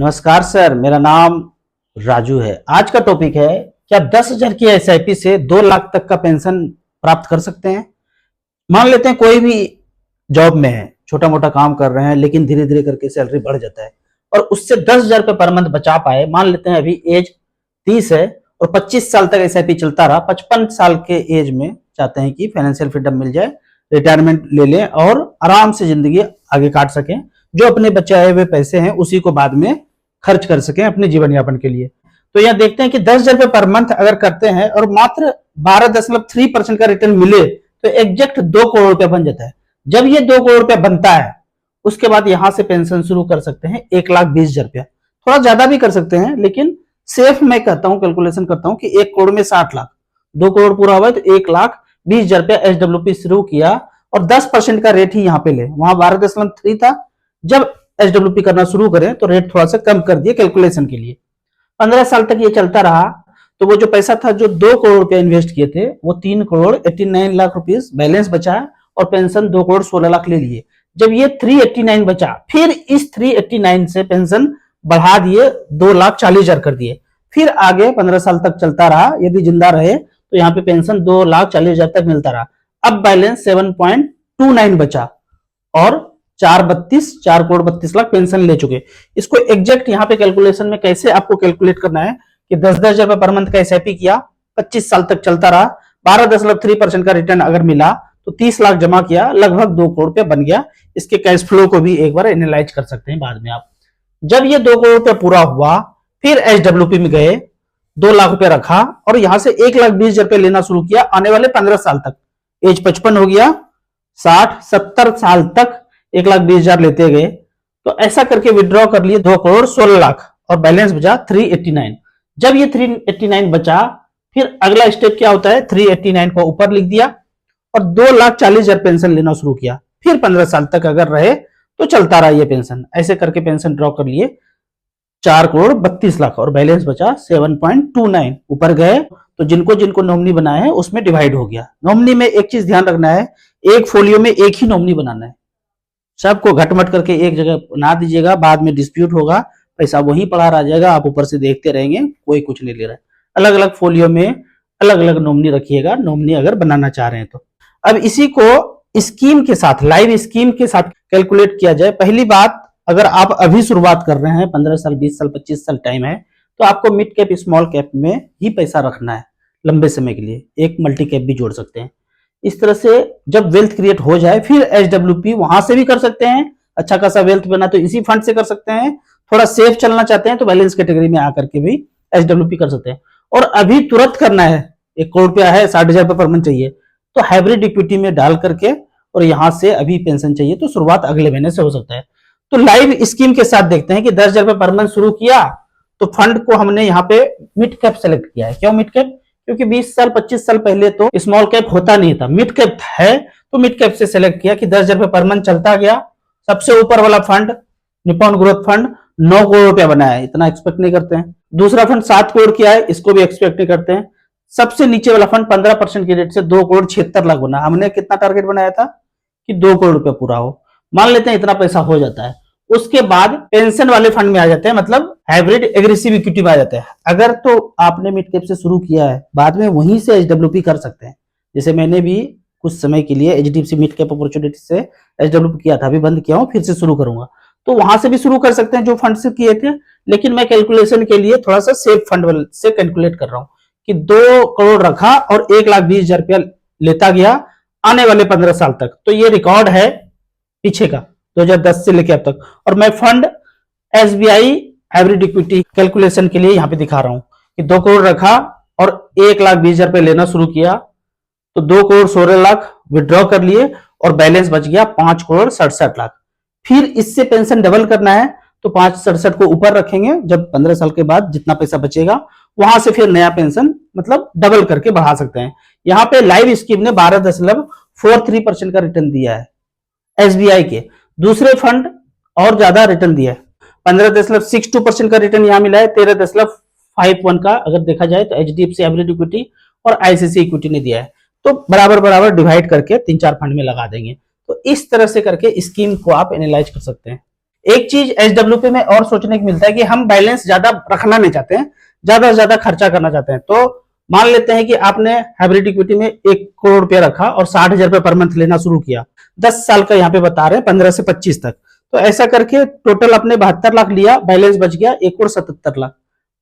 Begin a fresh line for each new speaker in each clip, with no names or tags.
नमस्कार सर, मेरा नाम राजू है। आज का टॉपिक है, क्या 10,000 की एसआईपी से 2 लाख तक का पेंशन प्राप्त कर सकते हैं। मान लेते हैं कोई भी जॉब में है, छोटा मोटा काम कर रहे हैं, लेकिन धीरे धीरे करके सैलरी बढ़ जाता है और उससे 10,000 रुपये पर मंथ बचा पाए। मान लेते हैं अभी एज 30 है और 25 साल तक एसआईपी चलता रहा। 55 साल के एज में चाहते हैं कि फाइनेंशियल फ्रीडम मिल जाए, रिटायरमेंट ले लें और आराम से जिंदगी आगे काट सकें। जो अपने बचाए हुए पैसे हैं उसी को बाद में खर्च कर सकें अपने जीवन यापन के लिए। तो यहां देखते हैं कि 10,000 रुपये पर मंथ अगर करते हैं और मात्र 12.3% का रिटर्न मिले तो एग्जैक्ट 2 करोड़ रुपया बन जाता है। जब ये 2 करोड़ रुपया बनता है उसके बाद यहां से पेंशन शुरू कर सकते हैं 1,20,000 रुपया। थोड़ा ज्यादा भी कर सकते हैं, लेकिन सेफ मैं कहता हूं, कैलकुलेशन करता हूं कि 1 करोड़ में 60 लाख, 2 करोड़ पूरा हुआ तो 1,20,000 रुपया एसडब्ल्यूपी शुरू किया और 10% का रेट ही यहाँ पे ले। वहां 12.3 था, जब एसडब्ल्यूपी करना शुरू करें तो रेट थोड़ा सा कम कर दिए कैलकुलेशन के लिए। 15 साल तक ये चलता रहा तो वो जो पैसा था, जो 2 करोड़ रुपया इन्वेस्ट किए थे, वो 3 करोड़ 89 लाख रुपीस बैलेंस बचा और पेंशन 2 करोड़ 16 लाख ले लिए। जब ये 389 बचा, फिर इस 389 से पेंशन बढ़ा दिए 2,40,000 कर दिए। फिर आगे 15 साल तक चलता रहा, यदि जिंदा रहे तो यहाँ पे पेंशन 2,40,000 तक मिलता रहा। अब बैलेंस 7.29 बचा और 4 करोड़ 32 लाख पेंशन ले चुके। इसको एग्जैक्ट यहाँ पे कैलकुलेशन में कैसे आपको कैलकुलेट करना है कि 10,000 रुपए पर मंथ का एसआईपी किया, 25 साल तक चलता रहा, 12.3% का रिटर्न अगर मिला तो 30 लाख जमा किया, लगभग 2 करोड़ रुपया बन गया। इसके कैश फ्लो को भी एक बार एनालाइज कर सकते हैं बाद में आप। जब ये 2 करोड़ रुपया पूरा हुआ, फिर एसडब्ल्यूपी में गए, 2 लाख रुपया रखा और यहां से 1,20,000 रुपया लेना शुरू किया आने वाले 15 साल तक। एज 55 हो गया, 60-70 साल तक 1,20,000 लेते गए। तो ऐसा करके विड्रॉ कर लिए 2 करोड़ 16 लाख और बैलेंस बचा 389। जब ये 389 बचा, फिर अगला स्टेप क्या होता है, 389 को ऊपर लिख दिया और 2,40,000 पेंशन लेना शुरू किया। फिर 15 साल तक अगर रहे तो चलता रहा ये पेंशन। ऐसे करके पेंशन ड्रॉ कर लिए 4 करोड़ 32 लाख और बैलेंस बचा 7.29। ऊपर गए तो जिनको जिनको नॉमिनी बनाया है उसमें डिवाइड हो गया। नॉमिनी में एक चीज ध्यान रखना है, एक फोलियो में एक ही नॉमिनी बनाना है। सबको घटमट करके एक जगह बना दीजिएगा, बाद में डिस्प्यूट होगा, पैसा वहीं पड़ा रह जाएगा, आप ऊपर से देखते रहेंगे, कोई कुछ नहीं ले रहा है। अलग अलग फोलियो में अलग अलग नॉमिनी रखिएगा, नॉमिनी अगर बनाना चाह रहे हैं तो। अब इसी को स्कीम के साथ, लाइव स्कीम के साथ कैलकुलेट किया जाए। पहली बात, अगर आप अभी शुरुआत कर रहे हैं, 15 साल 20 साल 25 साल टाइम है, तो आपको मिड कैप स्मॉल कैप में ही पैसा रखना है लंबे समय के लिए। एक मल्टी कैप भी जोड़ सकते हैं। इस तरह से जब वेल्थ क्रिएट हो जाए फिर एसडब्ल्यूपी वहां से भी कर सकते हैं। अच्छा खासा वेल्थ बना तो इसी फंड से कर सकते हैं। थोड़ा सेफ चलना चाहते हैं तो बैलेंस कैटेगरी में आकर के भी एसडब्ल्यूपी कर सकते हैं। और अभी तुरंत करना है, 1 करोड़ रुपया है, 60,000 रुपये पर मंथ चाहिए, तो हाइब्रिड इक्विटी में डाल करके और यहां से अभी पेंशन चाहिए तो शुरुआत अगले महीने से हो सकता है। तो लाइव स्कीम के साथ देखते हैं कि 10,000 रुपये पर मंथ शुरू किया तो फंड को हमने यहाँ पे मिड कैप सेलेक्ट किया है। क्यों मिड कैप? क्योंकि 20 साल 25 साल पहले तो स्मॉल कैप होता नहीं था, मिड कैप है, तो मिड कैप से सेलेक्ट किया कि 10,000 रुपये पर मंथ चलता गया। सबसे ऊपर वाला fund Nippon growth fund 9 crore रुपया बनाया है, इतना एक्सपेक्ट नहीं करते हैं। दूसरा फंड 7 करोड़ किया है, इसको भी एक्सपेक्ट नहीं करते हैं। सबसे नीचे वाला फंड 15% की रेट से 2 करोड़ 76 लाख बना। हमने कितना टारगेट बनाया था कि 2 करोड़ रुपया पूरा हो, मान लेते हैं इतना पैसा हो जाता है। उसके बाद पेंशन वाले फंड में आ जाते हैं, मतलब हाइब्रिड एग्रेसिव इक्विटी में आ जाते हैं। अगर तो आपने मिड कैप से शुरू किया है, बाद में वहीं से एचडब्ल्यूपी कर सकते हैं। जैसे मैंने भी कुछ समय के लिए एचडीएफसी मिड कैप अपॉर्चुनिटी से एचडब्ल्यूपी किया था, अभी बंद किया हूं, फिर से शुरू करूंगा। तो वहां से भी शुरू कर सकते हैं जो फंड से किए थे, लेकिन मैं कैलकुलेशन के लिए थोड़ा सा सेफ फंड से कैलकुलेट कर रहा हूं कि 2 करोड़ रखा और 1,20,000 रुपया लेता गया आने वाले 15 साल तक। तो ये रिकॉर्ड है पीछे का 2010 से लेकर अब तक। और मैं fund SBI hybrid equity calculation के लिए यहाँ पे दिखा रहा हूं कि 2 करोड़ रखा और 1,20,000 रुपये लेना शुरू किया तो 2 करोड़ 16 लाख विड्रॉ कर लिए और बैलेंस बच गया 5 करोड़ 67 लाख। फिर इससे पेंशन डबल करना है तो 567 को ऊपर रखेंगे। जब 15 साल के बाद जितना पैसा बचेगा वहां से फिर नया पेंशन मतलब डबल करके बढ़ा सकते हैं। यहाँ पे लाइव स्कीम ने 12.43% का रिटर्न दिया है एसबीआई के। दूसरे फंड और ज्यादा रिटर्न दिया है, 15.62% का रिटर्न यहां मिला है। 13.51 का अगर देखा जाए तो एचडीएफसी हाइब्रिड इक्विटी और आईसीसी इक्विटी ने दिया है। तो बराबर बराबर डिवाइड करके 3-4 फंड में लगा देंगे। तो इस तरह से करके स्कीम को आप एनालाइज कर सकते हैं। एक चीज एसडब्ल्यूपी में और सोचने को मिलता है कि हम बैलेंस ज्यादा रखना नहीं चाहते हैं, ज्यादा से ज्यादा खर्चा करना चाहते हैं। तो मान लेते हैं कि आपने हाइब्रिड इक्विटी में 1 करोड़ रुपया रखा और 60,000 रुपये पर मंथ लेना शुरू किया, 10 साल का यहाँ पे बता रहे हैं, 15 से 25 तक। तो ऐसा करके टोटल आपने 72 लाख लिया, बैलेंस बच गया 1,77 लाख।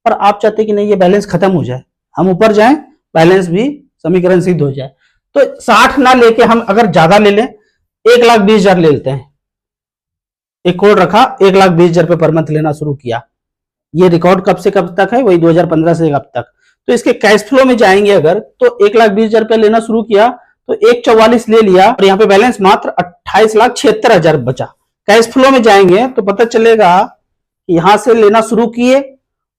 पर आप चाहते कि नहीं ये बैलेंस खत्म हो जाए, हम ऊपर जाएं, बैलेंस भी समीकरण सिद्ध हो जाए। तो 60 ना लेके हम अगर ज्यादा ले लें, 1,20,000 ले लेते हैं। 1 करोड़ रखा, 1,20,000 रुपये पर मंथ लेना शुरू किया। ये रिकॉर्ड कब से कब तक है? वही 2015 से अब तक। तो इसके कैश फ्लो में जाएंगे अगर, तो 1,20,000 रुपया लेना शुरू किया तो 1,44 ले लिया और यहाँ पे बैलेंस मात्र 28,76,000 बचा। कैश फ्लो में जाएंगे तो पता चलेगा यहां से लेना शुरू किए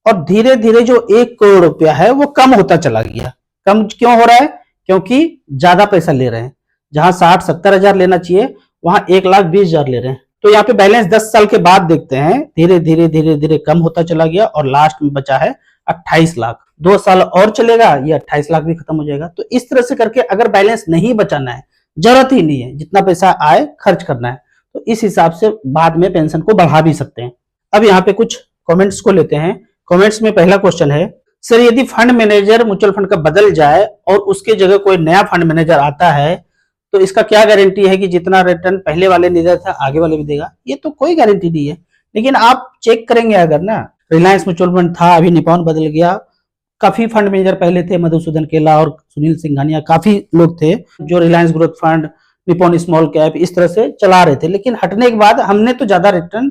और धीरे धीरे जो 1 करोड़ रुपया है वो कम होता चला गया। कम क्यों हो रहा है? क्योंकि ज्यादा पैसा ले रहे हैं। जहां 60-70 हजार लेना चाहिए वहां 1,20,000 ले रहे हैं। तो यहाँ पे बैलेंस 10 साल के बाद देखते हैं धीरे धीरे धीरे धीरे कम होता चला गया और लास्ट में बचा है 28 लाख। 2 साल और चलेगा, ये 28 लाख भी खत्म हो जाएगा। तो इस तरह से करके अगर बैलेंस नहीं बचाना है, जरूरत ही नहीं है, जितना पैसा आए खर्च करना है, तो इस हिसाब से बाद में पेंशन को बढ़ा भी सकते हैं। अब यहाँ पे कुछ कमेंट्स को लेते हैं। कमेंट्स में पहला क्वेश्चन है, सर यदि फंड मैनेजर म्यूचुअल फंड का बदल जाए और उसके जगह कोई नया फंड मैनेजर आता है तो इसका क्या गारंटी है कि जितना रिटर्न पहले वाले ने दिया था आगे वाले भी देगा? ये तो कोई गारंटी नहीं है। लेकिन आप चेक करेंगे अगर ना, रिलायंस म्यूचुअल फंड था, अभी निपॉन बदल गया, काफी फंड मैनेजर पहले थे, मधुसूदन केला और सुनील सिंघानिया, काफी लोग थे जो Reliance growth fund, Nippon small cap इस तरह से चला रहे थे। लेकिन हटने के बाद हमने तो ज्यादा रिटर्न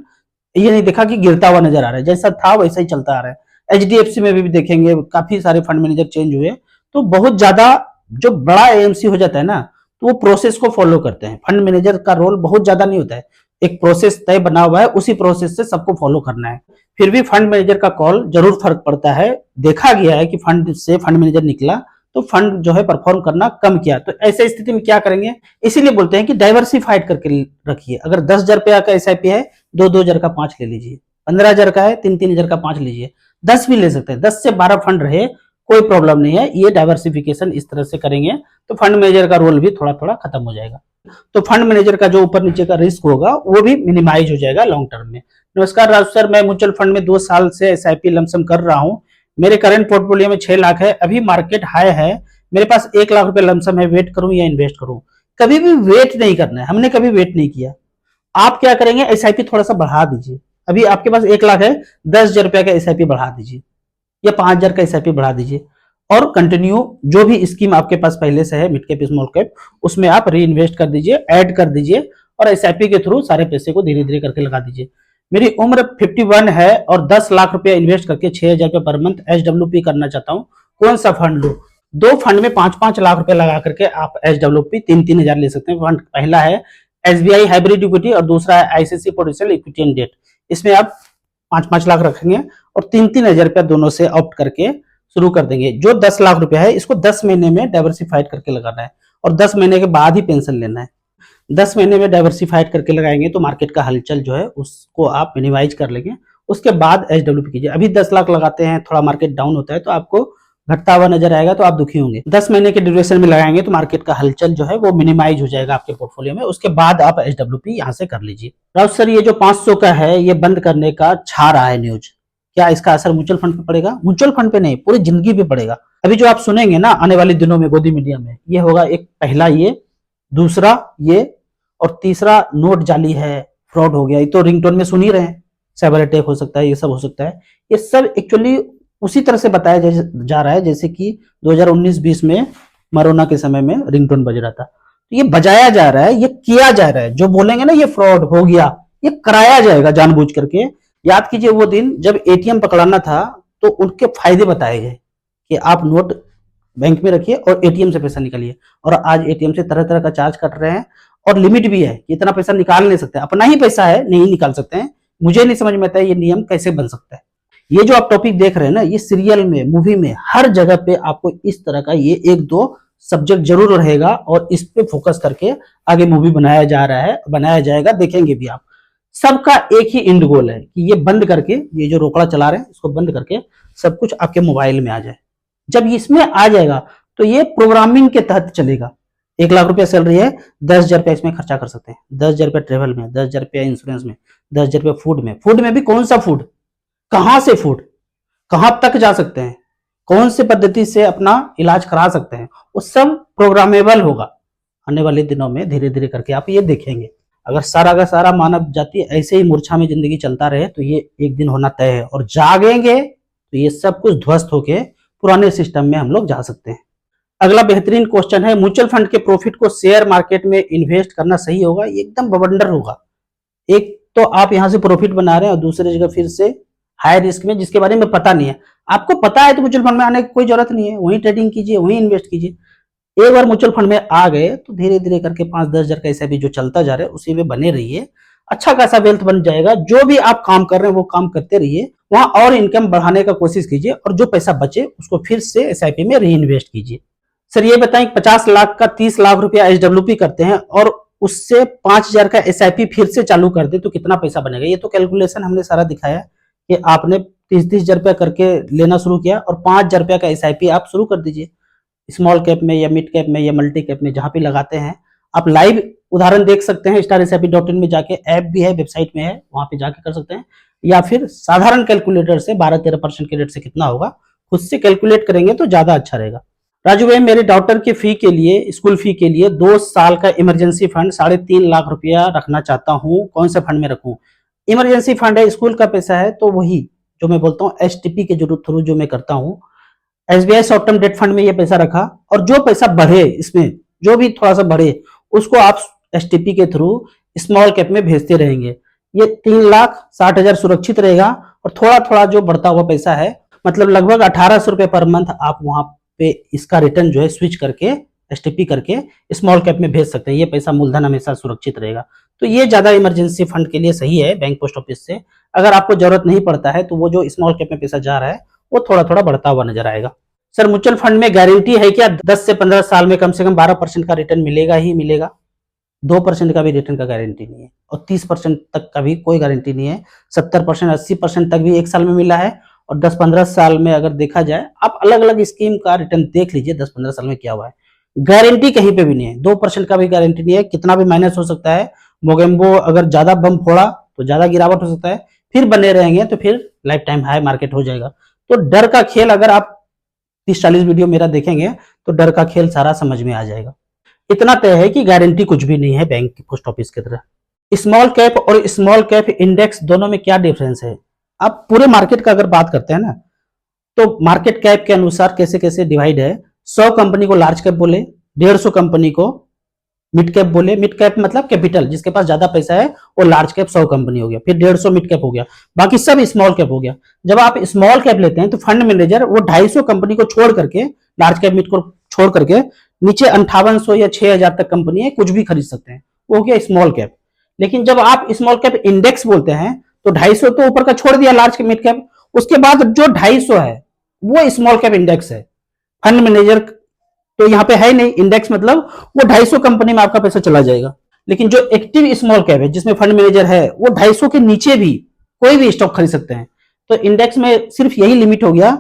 ये नहीं देखा कि गिरता हुआ नजर आ रहा है, जैसा था वैसा ही चलता आ रहा है। एचडीएफसी में भी देखेंगे काफी सारे फंड मैनेजर चेंज हुए। तो बहुत ज्यादा जो बड़ा एएमसी हो जाता है ना, तो वो प्रोसेस को फॉलो करते हैं। फंड मैनेजर का रोल बहुत ज्यादा नहीं होता है, एक प्रोसेस तय बना हुआ है, उसी प्रोसेस से सबको फॉलो करना है। फिर भी फंड मैनेजर का कॉल जरूर फर्क पड़ता है। देखा गया है कि फंड से फंड मैनेजर निकला तो फंड जो है परफॉर्म करना कम किया। तो ऐसे स्थिति में क्या करेंगे? इसीलिए बोलते हैं कि डाइवर्सिफाइड करके रखिए। अगर 10,000 रुपया का एसआईपी है, 2,000 का 5 ले लीजिए। 15,000 का है, 3,000 का 5 लीजिए। 10 भी ले सकते हैं, 10 से 12 फंड रहे, कोई प्रॉब्लम नहीं है। ये डाइवर्सिफिकेशन इस तरह से करेंगे तो फंड मैनेजर का रोल भी थोड़ा थोड़ा खत्म हो जाएगा। तो फंड मैनेजर का जो ऊपर नीचे का रिस्क होगा वो भी मिनिमाइज हो जाएगा लॉन्ग टर्म में। नमस्कार राजू सर, मैं म्यूचुअल फंड में 2 साल से एसआईपी लमसम कर रहा हूं। मेरे करंट पोर्टफोलियो में 6 लाख है, अभी मार्केट हाई है, मेरे पास 1 लाख रुपए लमसम है, वेट करूं या इन्वेस्ट करूं? कभी भी वेट नहीं करना है, हमने कभी वेट नहीं किया। आप क्या करेंगे? एसआईपी थोड़ा सा बढ़ा दीजिए। अभी आपके पास 1 लाख है, 10,000 रुपया का एसआईपी बढ़ा दीजिए या 5,000 का एसआईपी बढ़ा दीजिए और कंटिन्यू जो भी स्कीम आपके पास पहले से है मिड कैप स्मॉल कैप, उसमें आप री इन्वेस्ट कर दीजिए, ऐड कर दीजिए और एसआईपी के थ्रू सारे पैसे को धीरे धीरे करके लगा दीजिए। मेरी उम्र 51 है और 10 लाख रुपया इन्वेस्ट करके 6,000 रुपये पर मंथ एचडब्ल्यूपी करना चाहता हूँ, कौन सा फंड लूं? 2 फंड में 5-5 लाख रुपए लगा करके आप एचडब्ल्यूपी 3-3 हजार ले सकते हैं। फंड पहला है एसबीआई हाइब्रिड इक्विटी और दूसरा है ICICI Prudential equity and debt. इसमें आप 5-5 लाख रखेंगे और 3-3 हजार रुपया दोनों से ऑप्ट करके शुरू कर देंगे। जो 10 लाख रुपया है इसको 10 महीने में डाइवर्सिफाइड करके लगाना है और 10 महीने के बाद ही पेंशन लेना है। 10 महीने में डाइवर्सिफाइड करके लगाएंगे तो मार्केट का हलचल जो है उसको आप मिनिमाइज कर लेंगे, उसके बाद एचडब्ल्यूपी कीजिए। अभी 10 लाख लगाते हैं, थोड़ा मार्केट डाउन होता है तो आपको घटता हुआ नजर आएगा तो आप दुखी होंगे। 10 महीने के ड्यूरेशन में लगाएंगे तो मार्केट का हलचल जो है वो मिनिमाइज हो जाएगा आपके पोर्टफोलियो में, उसके बाद आप एचडब्ल्यूपी यहाँ से कर लीजिए। राउत सर, ये जो 500 का है ये बंद करने का छा रहा है न्यूज, क्या इसका असर म्यूचुअल फंड पे पड़ेगा? म्यूचुअल फंड पे नहीं, पूरी जिंदगी पे पड़ेगा। अभी जो आप सुनेंगे ना आने वाले दिनों में गोदी मीडिया में, ये होगा एक पहला ये, दूसरा ये और तीसरा नोट जाली है, फ्रॉड हो गया। ये तो रिंगटोन में सुन ही रहे हैं, साइबर अटैक हो सकता है, ये सब हो सकता है। ये सब एक्चुअली उसी तरह से बताया जा रहा है जैसे कि 2019-20 में मरोना के समय में रिंगटोन बज रहा था। तो ये बजाया जा रहा है, ये किया जा रहा है। जो बोलेंगे ना ये फ्रॉड हो गया, ये कराया जाएगा जानबूझ करके। याद कीजिए वो दिन जब एटीएम पकड़ाना था तो उनके फायदे बताए गए कि आप नोट बैंक में रखिए और एटीएम से पैसा निकालिए। और आज एटीएम से तरह तरह का चार्ज कट रहे हैं और लिमिट भी है, इतना पैसा निकाल नहीं सकते, अपना ही पैसा है नहीं निकाल सकते हैं। मुझे नहीं समझ में आता है ये नियम कैसे बन सकता है। ये जो आप टॉपिक देख रहे हैं ना, ये सीरियल में, मूवी में, हर जगह पे आपको इस तरह का ये 1-2 सब्जेक्ट जरूर रहेगा और इस पे फोकस करके आगे मूवी बनाया जा रहा है, बनाया जाएगा, देखेंगे भी आप। सबका एक ही इंड गोल है कि ये बंद करके, ये जो रोकड़ा चला रहे हैं इसको बंद करके सब कुछ आपके मोबाइल में आ जाए। जब इसमें आ जाएगा तो ये प्रोग्रामिंग के तहत चलेगा, 1 लाख रुपया सैलरी है, 10,000 रुपया इसमें खर्चा कर सकते हैं। 10,000 रुपया ट्रेवल में, 10,000 रुपया इंश्योरेंस में, 10,000 रुपया फूड में। फूड में भी कौन सा फूड, कहां से फूड, कहां तक जा सकते हैं, कौन से पद्धति से अपना इलाज करा सकते हैं, वो सब प्रोग्रामेबल होगा। आने वाले दिनों में धीरे धीरे करके आप ये देखेंगे। अगर सारा का सारा मानव जाति ऐसे ही मूर्छा में जिंदगी चलता रहे तो ये एक दिन होना तय है, और जागेंगे तो ये सब कुछ ध्वस्त होके पुराने सिस्टम में हम लोग जा सकते हैं। अगला बेहतरीन क्वेश्चन है, म्यूचुअल फंड के प्रॉफिट को शेयर मार्केट में इन्वेस्ट करना सही होगा? ये एकदम बवंडर होगा। एक तो आप यहां से प्रॉफिट बना रहे हैं और दूसरी जगह फिर से हाई रिस्क में, जिसके बारे में पता नहीं है। आपको पता है तो म्यूचुअल फंड में आने की कोई जरूरत नहीं है, वहीं ट्रेडिंग कीजिए, वहीं इन्वेस्ट कीजिए। एक बार म्यूचुअल फंड में आ गए तो धीरे धीरे करके 5-10 हजार का ऐसा भी जो चलता जा रहा है उसी में बने रहिए, अच्छा खासा वेल्थ बन जाएगा। जो भी आप काम कर रहे हैं वो काम करते रहिए, वहां और इनकम बढ़ाने का कोशिश कीजिए, और जो पैसा बचे उसको फिर से एसआईपी में री इन्वेस्ट कीजिए। सर ये बताएं, 50 लाख का 30 लाख रुपया एसडब्ल्यूपी करते हैं और उससे 5,000 का एसआईपी फिर से चालू कर दे तो कितना पैसा बनेगा? ये तो कैलकुलेशन हमने सारा दिखाया कि आपने 30-30 हजार रुपया करके लेना शुरू किया और 5,000 रुपया का एसआईपी आप शुरू कर दीजिए। स्मॉल कैप में या मिड कैप में या मल्टी कैप में जहां पे लगाते हैं, आप लाइव उदाहरण देख सकते हैं। StarSIP.in में जाके, ऐप भी है, वेबसाइट में है, वहां पे जाके कर सकते हैं, या फिर साधारण कैलकुलेटर से 12-13% के रेट से कितना होगा खुद से कैलकुलेट करेंगे तो ज्यादा अच्छा रहेगा। राजू भाई, मेरे डॉक्टर की फी के लिए, स्कूल फी के लिए 2 साल का इमरजेंसी फंड 3.5 लाख रुपया रखना चाहता हूँ, कौन से फंड में रखूं? इमरजेंसी फंड है, स्कूल का पैसा है, तो वही जो मैं बोलता हूँ STP के थ्रू जो मैं करता हूँ, SBI short term debt fund में ये पैसा रखा, और जो पैसा बढ़े इसमें, जो भी थोड़ा सा बढ़े, उसको आप STP के थ्रू स्मॉल कैप में भेजते रहेंगे। ये 3,60,000 सुरक्षित रहेगा, और थोड़ा थोड़ा जो बढ़ता हुआ पैसा है, मतलब लगभग 1,800 रुपए पर मंथ आप वहां पे इसका रिटर्न जो है स्विच करके STP करके स्मॉल कैप में भेज सकते हैं। ये पैसा मूलधन हमेशा सुरक्षित रहेगा। तो ये ज्यादा इमरजेंसी फंड के लिए सही है बैंक पोस्ट ऑफिस से। अगर आपको जरूरत नहीं पड़ता है तो वो जो स्मॉल कैप में पैसा जा रहा है वो थोड़ा थोड़ा बढ़ता हुआ नजर आएगा। सर म्यूचुअल फंड में गारंटी है क्या 10 से 15 साल में कम से कम 12% का रिटर्न मिलेगा ही मिलेगा? 2% का भी रिटर्न का गारंटी नहीं है, और 30% तक का भी कोई गारंटी नहीं है। 70%, 80% तक भी एक साल में मिला है, और 10-15 साल में अगर देखा जाए, आप अलग अलग स्कीम का रिटर्न देख लीजिए 10-15 साल में क्या हुआ है। गारंटी कहीं पे भी नहीं है, 2% का भी गारंटी नहीं है। कितना भी माइनस हो सकता है, मोगेम्बो अगर ज्यादा बम फोड़ा तो ज्यादा गिरावट हो सकता है, फिर बने रहेंगे तो फिर लाइफ टाइम हाई मार्केट हो जाएगा। तो डर का खेल, अगर आप 30-40 वीडियो मेरा देखेंगे तो डर का खेल सारा समझ में आ जाएगा। इतना तय है कि गारंटी कुछ भी नहीं है बैंक की पोस्ट ऑफिस की तरह। स्मॉल कैप और स्मॉल कैप इंडेक्स दोनों में क्या डिफरेंस है? आप पूरे मार्केट का अगर बात करते हैं ना, तो मार्केट कैप के अनुसार कैसे कैसे डिवाइड है। 100 कंपनी को लार्ज कैप बोले, 150 कंपनी को मिड कैप बोले। मिड कैप मतलब कैपिटल, जिसके पास ज्यादा पैसा है वो लार्ज कैप 100 कंपनी हो गया, फिर 150 मिड कैप हो गया, बाकी सब स्मॉल कैप हो गया। जब आप स्मॉल कैप लेते हैं तो फंड मैनेजर वो 250 कंपनी को छोड़ करके, लार्ज कैप मिड को छोड़ करके, नीचे 5800 या 6,000 तक कंपनी है, कुछ भी खरीद सकते हैं, वो हो गया स्मॉल कैप। लेकिन जब आप स्मॉल कैप इंडेक्स बोलते हैं तो 250 तो ऊपर का छोड़ दिया लार्ज कैप मिड कैप, उसके बाद जो 250 है वो स्मॉल कैप इंडेक्स है। फंड मैनेजर तो यहाँ पे है नहीं, इंडेक्स मतलब वो 250 कंपनी में आपका पैसा चला जाएगा। लेकिन जो एक्टिव स्मॉल कैप है जिसमें फंड मैनेजर है, वो 250 के नीचे भी कोई भी स्टॉक खरीद सकते हैं। तो इंडेक्स में सिर्फ यही लिमिट हो गया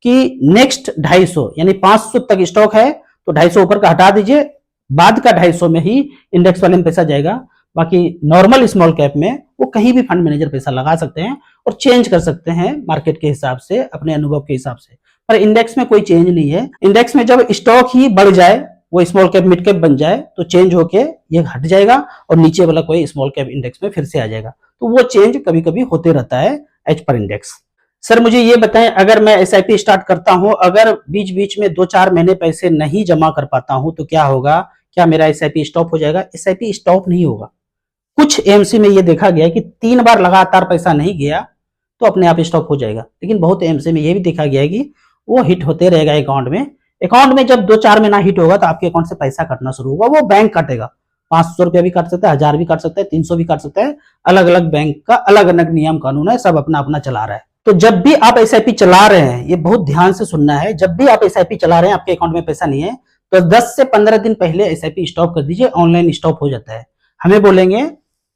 कि नेक्स्ट 250 यानी 500 तक स्टॉक है तो 250 ऊपर का हटा दीजिए, बाद का 250 में ही इंडेक्स वाले में पैसा जाएगा। बाकी नॉर्मल स्मॉल कैप में वो कहीं भी फंड मैनेजर पैसा लगा सकते हैं और चेंज कर सकते हैं मार्केट के हिसाब से, अपने अनुभव के हिसाब से। पर इंडेक्स में कोई चेंज नहीं है। इंडेक्स में जब स्टॉक ही बढ़ जाए, वो स्मॉल कैप मिड कैप बन जाए, तो चेंज होके ये हट जाएगा और नीचे वाला कोई स्मॉल कैप इंडेक्स में फिर से आ जाएगा। तो वो चेंज कभी कभी होते रहता है एज पर इंडेक्स। सर मुझे ये बताएं, अगर मैं SIP स्टार्ट करता हूं, अगर बीच बीच में 2-4 महीने पैसे नहीं जमा कर पाता हूं तो क्या होगा? क्या मेरा SIP स्टॉप हो जाएगा? SIP स्टॉप नहीं होगा। कुछ AMC में ये देखा गया कि 3 बार लगातार पैसा नहीं गया तो अपने आप स्टॉप हो जाएगा। लेकिन बहुत AMC में ये भी देखा गया है कि वो हिट होते रहेगा अकाउंट में। अकाउंट में जब 2-4 महीना हिट होगा तो आपके अकाउंट से पैसा कटना शुरू होगा। वो बैंक काटेगा, 500 रुपया भी काट सकता है, 1000 भी काट सकता है, 300 भी काट सकता है। अलग अलग बैंक का अलग अलग नियम कानून है, सब अपना अपना चला रहा है। तो जब भी आप SIP चला रहे हैं, ये बहुत ध्यान से सुनना है, जब भी आप SIP चला रहे हैं, आपके अकाउंट में पैसा नहीं है, तो 10 से 15 दिन पहले SIP स्टॉप कर दीजिए। ऑनलाइन स्टॉप हो जाता है, हमें बोलेंगे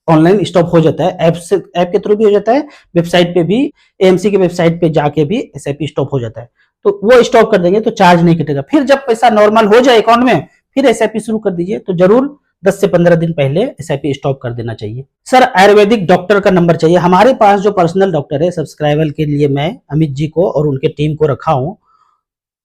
ऑनलाइन स्टॉप हो जाता है, ऐप के थ्रू भी हो जाता है, वेबसाइट पे भी, AMC के वेबसाइट पे जाके भी SIP स्टॉप हो जाता है। तो वो स्टॉप कर देंगे तो चार्ज नहीं कटेगा। फिर जब पैसा नॉर्मल हो जाए अकाउंट में, फिर एसआईपी शुरू कर दीजिए। तो जरूर 10 से 15 दिन पहले एसआईपी स्टॉप कर देना चाहिए। सर आयुर्वेदिक डॉक्टर का नंबर चाहिए। हमारे पास जो पर्सनल डॉक्टर है सब्सक्राइबर के लिए मैं अमित जी को और उनके टीम को रखा हूं।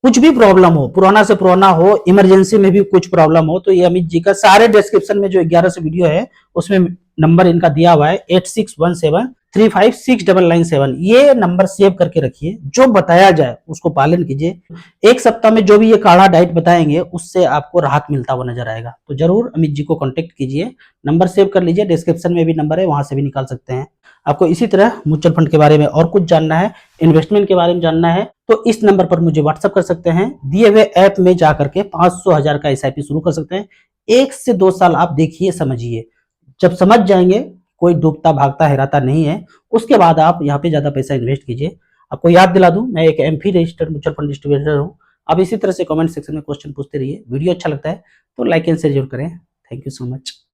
कुछ भी प्रॉब्लम हो, पुराना से पुराना हो, इमरजेंसी में भी कुछ प्रॉब्लम हो, तो ये अमित जी का सारे डिस्क्रिप्शन में जो 11 से वीडियो है उसमें नंबर इनका दिया हुआ है 8617356997। ये नंबर सेव करके रखिए। जो बताया जाए उसको पालन कीजिए। एक सप्ताह में जो भी ये काढ़ा डाइट बताएंगे उससे आपको राहत मिलता हुआ नजर आएगा। तो जरूर अमित जी को कांटेक्ट कीजिए। नंबर सेव कर लीजिए, डिस्क्रिप्शन में भी नंबर है, वहां से भी निकाल सकते हैं। आपको इसी तरह म्यूचुअल फंड के बारे में और कुछ जानना है, इन्वेस्टमेंट के बारे में जानना है, तो इस नंबर पर मुझे व्हाट्सअप कर सकते हैं। दिए हुए ऐप में जाकर के 500,000 का एसआईपी शुरू कर सकते हैं। 1 से 2 साल आप देखिए, समझिए। जब समझ जाएंगे, कोई डूबता भागता हेराता नहीं है, उसके बाद आप यहाँ पे ज्यादा पैसा इन्वेस्ट कीजिए। आपको याद दिला दूं, मैं एक AMFI registered mutual fund distributor हूँ। आप इसी तरह से कमेंट सेक्शन में क्वेश्चन पूछते रहिए। वीडियो अच्छा लगता है तो लाइक एंड शेयर जरूर करें। Thank you so much.